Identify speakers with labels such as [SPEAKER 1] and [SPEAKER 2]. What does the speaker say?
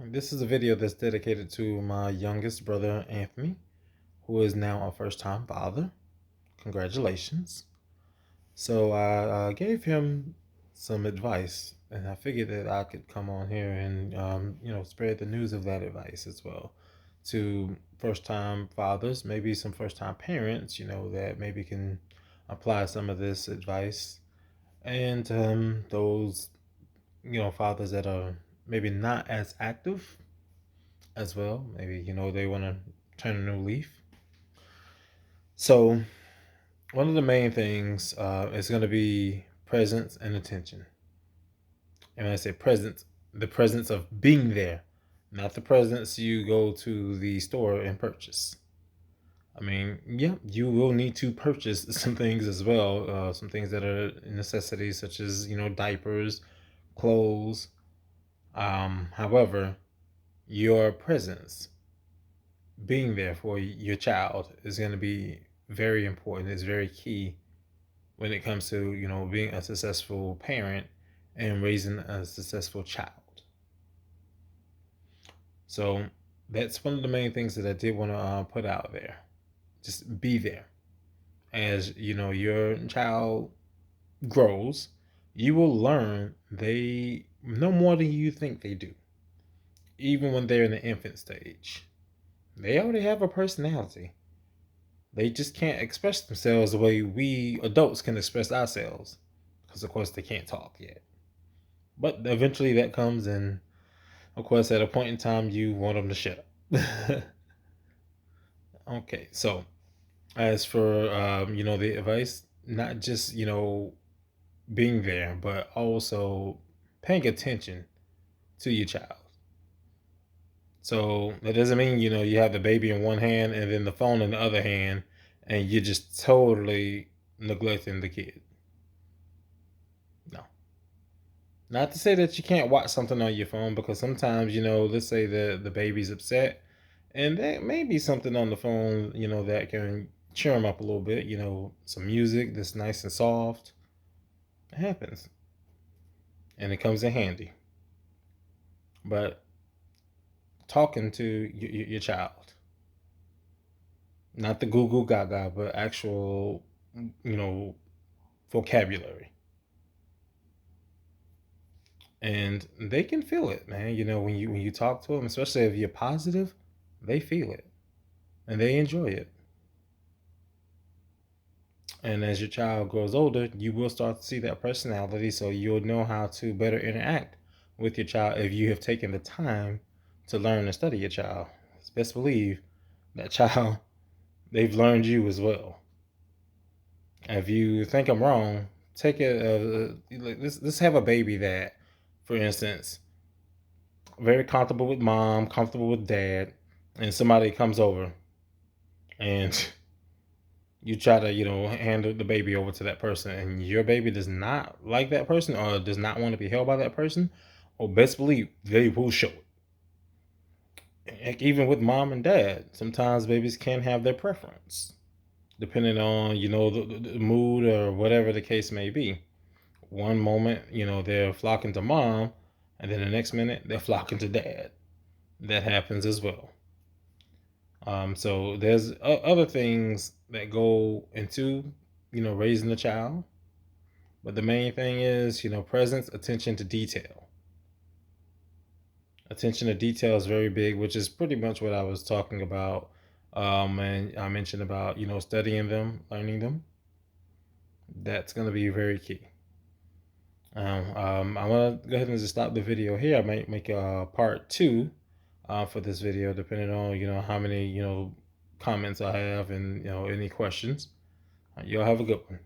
[SPEAKER 1] This is a video that's dedicated to my youngest brother, Anthony, who is now a first-time father. Congratulations. So I gave him some advice, and I figured that I could come on here and, spread the news of that advice as well to first-time fathers, maybe some first-time parents, that maybe can apply some of this advice, and those, fathers that are maybe not as active as well. Maybe, they want to turn a new leaf. So, one of the main things is going to be presence and attention. And when I say presence, the presence of being there, not the presence you go to the store and purchase. I mean, yeah, you will need to purchase some things as well, some things that are necessities, such as, diapers, clothes. However, your presence, being there for your child, is going to be very important. It's very key when it comes to being a successful parent and raising a successful child. So that's one of the main things that I did want to put out there. Just be there. As your child grows, you will learn they know more than you think they do. Even when they're in the infant stage, they already have a personality. They just can't express themselves the way we adults can express ourselves, because of course they can't talk yet. But eventually that comes, and of course at a point in time you want them to shut up. Okay, so as for the advice, not just being there, but also paying attention to your child. So that doesn't mean you have the baby in one hand and then the phone in the other hand, and you're just totally neglecting the kid. No. Not to say that you can't watch something on your phone, because sometimes, let's say the baby's upset, and there may be something on the phone, that can cheer them up a little bit, some music that's nice and soft. It happens. And it comes in handy. But talking to your child, not the Google Gaga, but actual, vocabulary. And they can feel it, man. When you talk to them, especially if you're positive, they feel it and they enjoy it. And as your child grows older, you will start to see that personality, so you'll know how to better interact with your child if you have taken the time to learn and study your child. It's best believe that child, they've learned you as well. If you think I'm wrong, take it. Let's have a baby that, for instance, very comfortable with mom, comfortable with dad, and somebody comes over and you try to, hand the baby over to that person, and your baby does not like that person or does not want to be held by that person, or best believe they will show it. Heck, even with mom and dad, sometimes babies can have their preference, depending on, the mood or whatever the case may be. One moment, they're flocking to mom, and then the next minute they're flocking to dad. That happens as well. So there's other things that go into, raising a child. But the main thing is, presence, attention to detail. Attention to detail is very big, which is pretty much what I was talking about. And I mentioned about, studying them, learning them. That's going to be very key. I'm going to go ahead and just stop the video here. I might make a part two for this video, depending on, how many, comments I have and, any questions. Y'all have a good one.